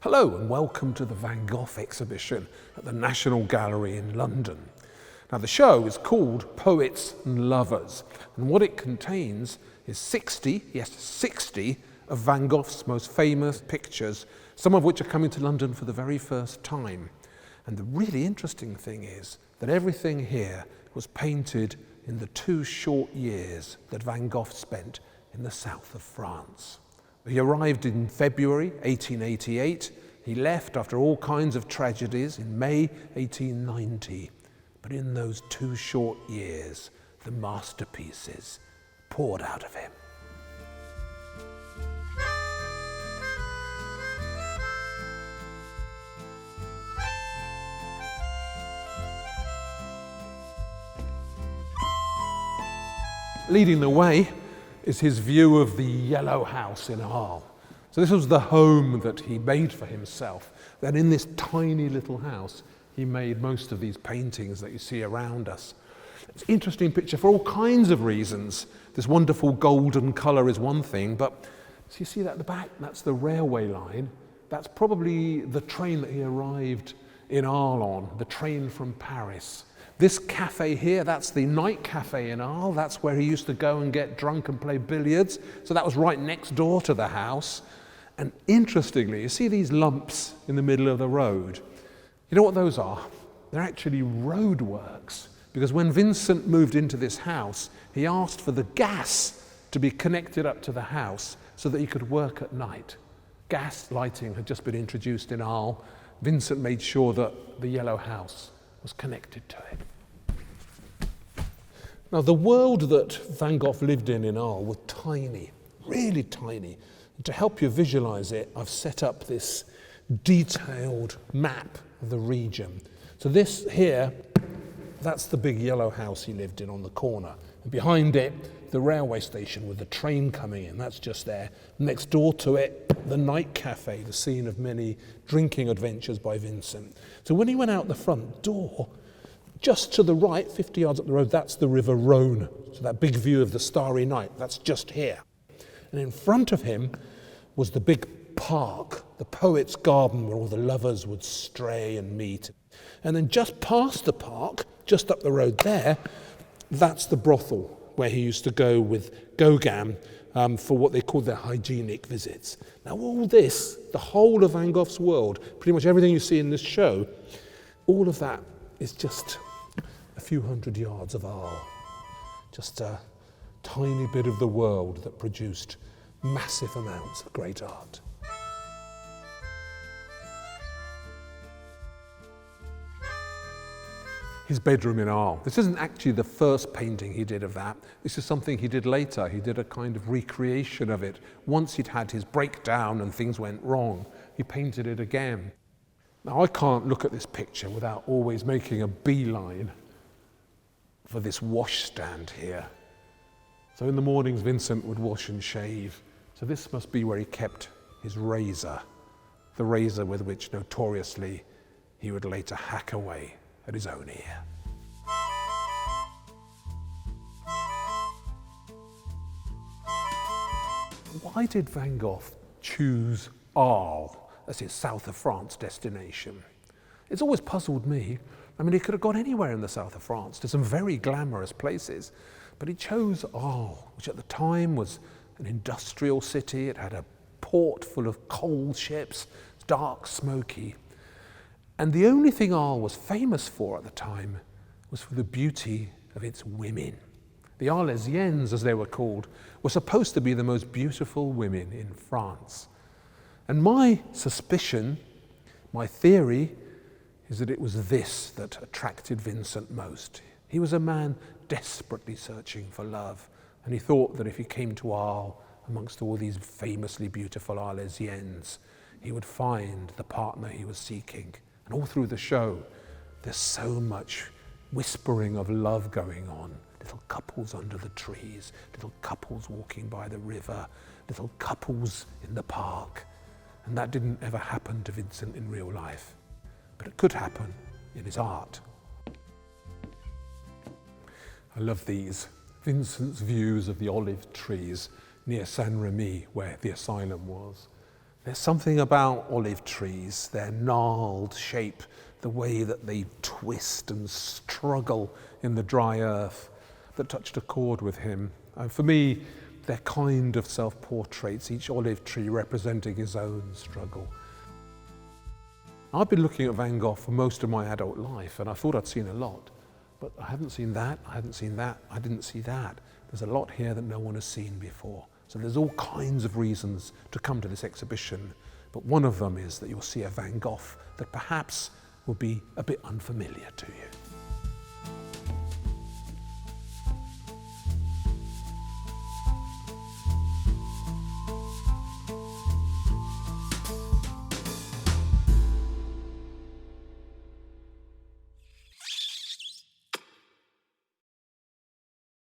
Hello and welcome to the Van Gogh exhibition at the National Gallery in London. Now the show is called Poets and Lovers, and what it contains is 60 of Van Gogh's most famous pictures, some of which are coming to London for the very first time. And the really interesting thing is that everything here was painted in the 2 short years that Van Gogh spent in the south of France. He arrived in February 1888. He left after all kinds of tragedies in May 1890. But in those 2 short years, the masterpieces poured out of him. Leading the way is his view of the yellow house in Arles. So this was the home that he made for himself. Then in this tiny little house, he made most of these paintings that you see around us. It's an interesting picture for all kinds of reasons. This wonderful golden colour is one thing, but so you see that at the back, that's the railway line. That's probably the train that he arrived in Arles on, the train from Paris. This cafe here, that's the night cafe in Arles. That's where he used to go and get drunk and play billiards. So that was right next door to the house. And interestingly, you see these lumps in the middle of the road. You know what those are? They're actually roadworks. Because when Vincent moved into this house, he asked for the gas to be connected up to the house so that he could work at night. Gas lighting had just been introduced in Arles. Vincent made sure that the yellow house was connected to it. Now, the world that Van Gogh lived in Arles was tiny, really tiny. And to help you visualize it, I've set up this detailed map of the region. So this here, that's the big yellow house he lived in on the corner. And behind it, the railway station with the train coming in, that's just there. Next door to it, the night cafe, the scene of many drinking adventures by Vincent. So when he went out the front door, just to the right, 50 yards up the road, that's the River Rhône. So that big view of the starry night, that's just here. And in front of him was the big park, the Poets' Garden, where all the lovers would stray and meet. And then just past the park, just up the road there, that's the brothel where he used to go with Gogh for what they called their hygienic visits. Now all this, the whole of Van Gogh's world, pretty much everything you see in this show, all of that is just a few hundred yards of Arles. Just a tiny bit of the world that produced massive amounts of great art. His bedroom in Arles. This isn't actually the first painting he did of that. This is something he did later. He did a kind of recreation of it. Once he'd had his breakdown and things went wrong, he painted it again. Now I can't look at this picture without always making a beeline for this washstand here. So in the mornings Vincent would wash and shave. So this must be where he kept his razor, the razor with which notoriously he would later hack away at his own ear. Why did Van Gogh choose Arles as his south of France destination? It's always puzzled me. I mean, he could have gone anywhere in the south of France to some very glamorous places, but he chose Arles, which at the time was an industrial city. It had a port full of coal ships, dark, smoky. And the only thing Arles was famous for at the time was for the beauty of its women. The Arlesiennes, as they were called, were supposed to be the most beautiful women in France. And my suspicion, my theory, is that it was this that attracted Vincent most. He was a man desperately searching for love, and he thought that if he came to Arles amongst all these famously beautiful Arlesiennes, he would find the partner he was seeking. And all through the show, there's so much whispering of love going on. Little couples under the trees, little couples walking by the river, little couples in the park. And that didn't ever happen to Vincent in real life, but it could happen in his art. I love these. Vincent's views of the olive trees near Saint-Remy, where the asylum was. There's something about olive trees, their gnarled shape, the way that they twist and struggle in the dry earth, that touched a chord with him. And for me, they're kind of self-portraits, each olive tree representing his own struggle. I've been looking at Van Gogh for most of my adult life, and I thought I'd seen a lot. But I haven't seen that, I hadn't seen that, I didn't see that. There's a lot here that no one has seen before. So there's all kinds of reasons to come to this exhibition, but one of them is that you'll see a Van Gogh that perhaps will be a bit unfamiliar to you.